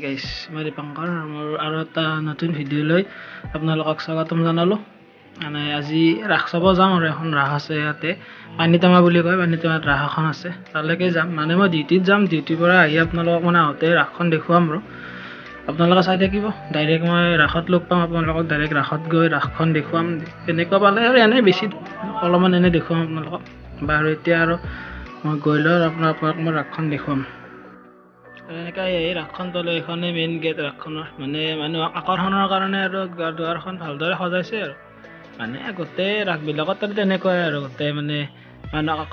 guys মই দীপঙ্কৰ মোৰ আৰু এটা নতুন ভিডিঅ' লৈ আপোনালোকক স্বাগতম জনালো মানে আজি ৰাস চাব যাম আৰু এখন ৰাস আছে ইয়াতে পানীটেমা বুলি কয় পানীটেমাত ৰাস এখন আছে তালৈকে যাম মানে মই ডিউটিত যাম ডিউটিৰ পৰা আহি আপোনালোকক মানে আহোঁতে ৰাসখন দেখুৱাম আৰু আপোনালোকে চাই থাকিব ডাইৰেক্ট মই ৰাসত লগ পাম আপোনালোকক ডাইৰেক্ট ৰাসত গৈ ৰাসখন দেখুৱাম তেনেকুৱা পালে আৰু এনে বেছি অলপমান এনে দেখুৱাম আপোনালোকক বাৰু এতিয়া আৰু মই গৈ লওঁ আপোনালোকক মই ৰাসখন দেখুৱাম এনেকৈ এই ৰাসখন তলে এইখনেই মেইন গেট ৰাসখনৰ মানে মানুহক আকৰ্ষণৰ কাৰণে আৰু দুৱাৰখন ভালদৰে সজাইছে আৰু মানে গোটেই ৰাসবিলাকত তাতে তেনেকুৱাই আৰু গোটেই মানে মানুহক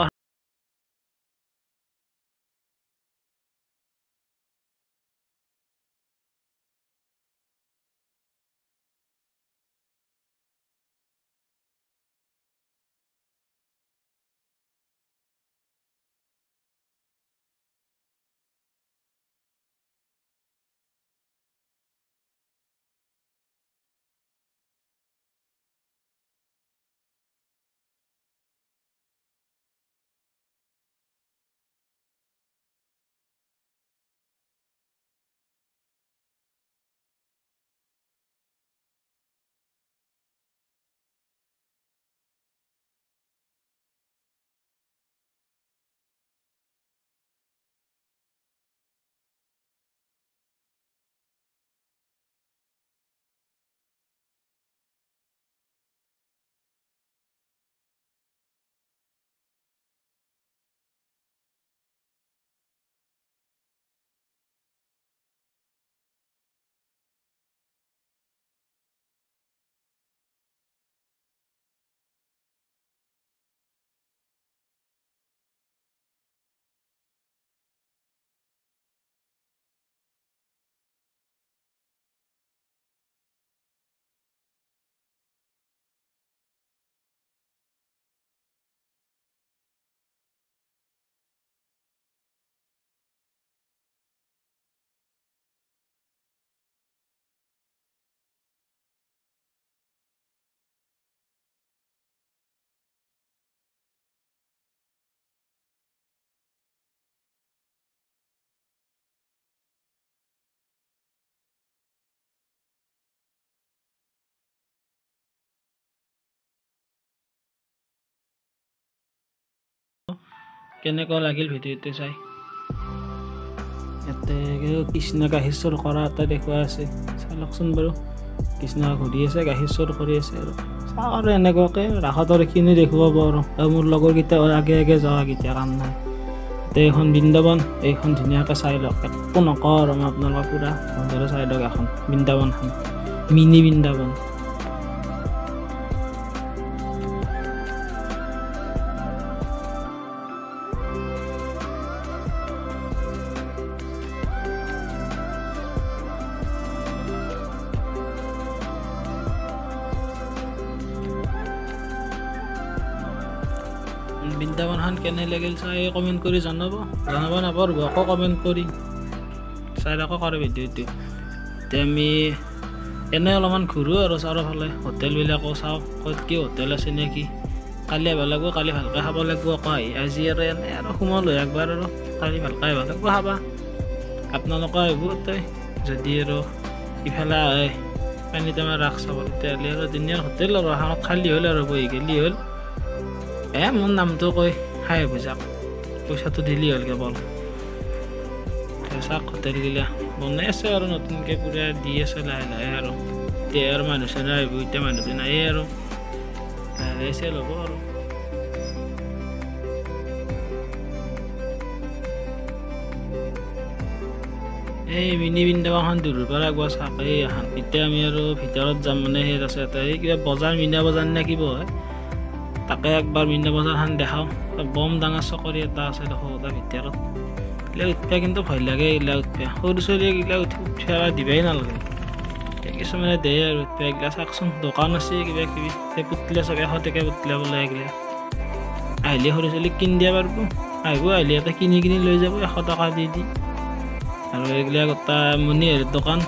কেনেকুৱা লাগিল ভিডিঅ'টো চাই ইয়াতে কৃষ্ণ গাখীৰ চোৰ কৰা এটা দেখুওৱা আছে চাওকচোন বাৰু কৃষ্ণ ঘূৰি আছে গাখীৰ চোৰ কৰি আছে আৰু চাওক আৰু এনেকুৱাকৈ ৰাসত আৰু এইখিনি দেখুৱাব আৰু মোৰ লগৰকেইটা আগে আগে যোৱা কেতিয়া কাম নাই এতিয়া এইখন বৃন্দাবন এইখন ধুনীয়াকৈ চাই লওক একো নকওঁ আৰু মই আপোনালোকক পূৰা ভালদৰে চাই লওক এখন বৃন্দাবনখন মিনি বৃন্দাবন বৃন্দাবনখন কেনে লাগিল চাই কমেণ্ট কৰি জনাব নাপাহৰিব আকৌ কমেণ্ট কৰি চাই আকৌ কৰে ভিডিঅ'টো এতিয়া আমি এনে অলপমান ঘূৰোঁ আৰু চাৰিওফালে হোটেলবিলাকো চাওঁ ক'ত কি হোটেল আছে নেকি কালি আহিব লাগিব কালি ভালকৈ খাব লাগিব আকৌ আহি আজি আৰু এনে আৰু সোমালোঁ একবাৰ আৰু কালি ভালকৈ আহিব লাগিব খাবা আপোনালোকে আহিব তই যদি আৰু ইফালে আহে পানীটেমা ৰাস চাব তেতিয়াহ'লে আৰু দিনীয়াৰ হোটেল আৰু এখনত খালী হ'ল আৰু বহি গেলি হ'ল মোৰ নামটো কৈ খাই বুজাক পইচাটো দিলি হ'ল কেৱল চাওক হোটেলগিলা বনাই আছে আৰু নতুনকৈ পূৰা দি আছে লাহে লাহে আৰু এতিয়া আৰু মানুহ চানুহ আহিব এতিয়া মানুহটো নায়ে আৰু লাহে লাহে চেল হ'ব আৰু এই মিনি বৃন্দাবনখন দূৰৰ পৰা একবাৰ চাওক এই এখন এতিয়া আমি আৰু ভিতৰত যাম মানে সেই আছে এটা এই কিবা বজাৰ মীনা বজাৰ নে কিবা হয় তাকে একবাৰ মীনা বজাৰখন দেখাওঁ বম ডাঙৰ চকৰি এটা আছে দেখোঁ তাৰ ভিতৰত এইবিলাক উঠিবা কিন্তু ভয় লাগে এইবিলাক উঠিবা সৰু ছোৱালীক এইবিলাক উঠিবা দিবাই নালাগে কিছুমানে দিয়ে আৰু উঠিবা এইগিলা চাওকচোন দোকান আছে কিবা কিবি সেই পুতলা চাগে 100 টকা পুতলা বোলে এইগিলা আহিলে সৰু ছোৱালীক কিনি দিব পাৰিব আহিব আহিলে এটা কিনি লৈ যাব 100 টকা দি আৰু এইগিলা গোটা মণিহাৰীৰ দোকান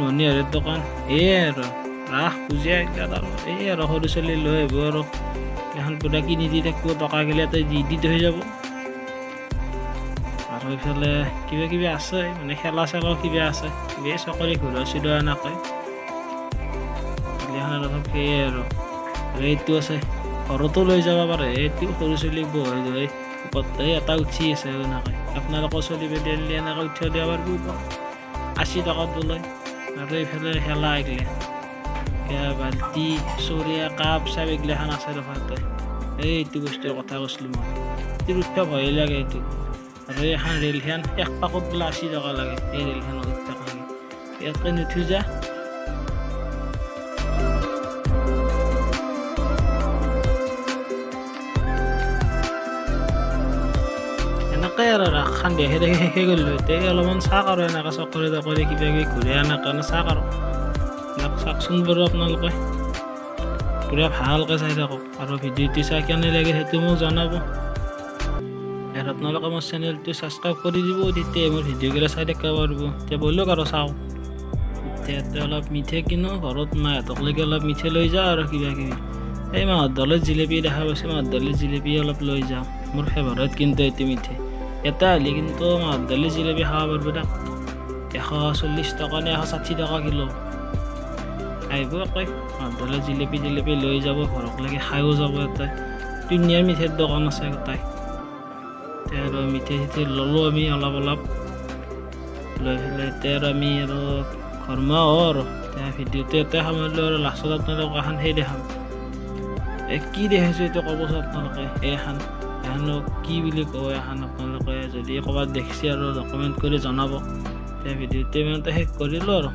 মণিহাৰীৰ দোকান এই আৰু ৰাস পূজা এইবিলাক আৰু এই আৰু সৰু ছোৱালী লৈ আহিব আৰু এখন পূৰা কিনি দি থাকিব টকাগিলা দি থৈ যাব আৰু এইফালে কিবা কিবি আছে মানে খেলা চেলাও কিবা আছে কিবা চকৰি ঘূৰা চিৰা এনেকৈ এইখন অলপ সেয়ে আৰু এইটো আছে ঘৰতো লৈ যাব পাৰে এইটো সৰু চলিক বহাই লৈ গোটেই এটা উঠি আছে এনেকৈ আপোনালোকৰ চলি পেলি এনেকৈ উঠিয়াই দিব পাৰিব 80 টকাত বোলে আৰু এইফালে খেলা এইগিলা বাল্টি চৰিয়া কাপ চাপ এইগিলাখান আছে ৰখাতে এইটো বস্তুৰ কথা কৈছিলোঁ মই এইটো উঠিব ভয় লাগে এইটো আৰু এইখন ৰেলখন এক পাকত বোলে 80 টকা লাগে এই ৰেলখনত উঠিব লাগে ইয়াতকৈ নুঠি যা এনেকৈ আৰু ৰাসখন দেখি দেখি শেষে গ'লো এতিয়া অলপমান চাওক আৰু এনেকৈ চকৰি তকৰি কিবা কিবি ঘূৰি এনেকৈ চাওক আৰু চাওকচোন বাৰু আপোনালোকে পুৰা ভালকৈ চাই থাকক আৰু ভিডিঅ'টো চাই কেনে লাগে সেইটো মোক জনাব আৰু আপোনালোকে মোৰ চেনেলটো ছাবস্ক্ৰাইব কৰি দিব তেতিয়া মোৰ ভিডিঅ'কেইটা চাই থাকিব পাৰিব এতিয়া ব'লক আৰু চাওঁ এতিয়া অলপ মিঠে কিনো ঘৰত মাহঁতক লাগি অলপ মিঠে লৈ যাওঁ আৰু কিবা কিবি এই মাহৰ দালত জিলেপি দেখা পাইছোঁ মাহৰ দালিৰ জিলেপি অলপ লৈ যাওঁ মোৰ ফেভাৰেট কিন্তু এইটো মিঠে এটা হ'লে কিন্তু মাহৰ দালিৰ জিলেপি খাব পাৰিব তাক 140 টকা নে 160 টকা কিলো আহিব একৈ মাহৰ দালিৰ জিলেপি লৈ যাব ঘৰক লাগি খায়ো যাব এটা ধুনীয়া মিঠেৰ দোকান আছে গোটাই আৰু মিঠে চিঠে ল'লোঁ আমি অলপ লৈ পেলাই এতিয়া আৰু আমি আৰু ঘৰমা আৰু এতিয়া ভিডিঅ'টো এটাই সামৰিলোঁ আৰু লাষ্টত আপোনালোকক এখন সেই দেখাম কি দেখাইছোঁ এইটো ক'বচোন আপোনালোকে এইখন কি বুলি কয় এখন আপোনালোকে যদি ক'ৰবাত দেখিছে আৰু কমেণ্ট কৰি জনাব এতিয়া ভিডিঅ'টো ইমানতে শেষ কৰিলোঁ আৰু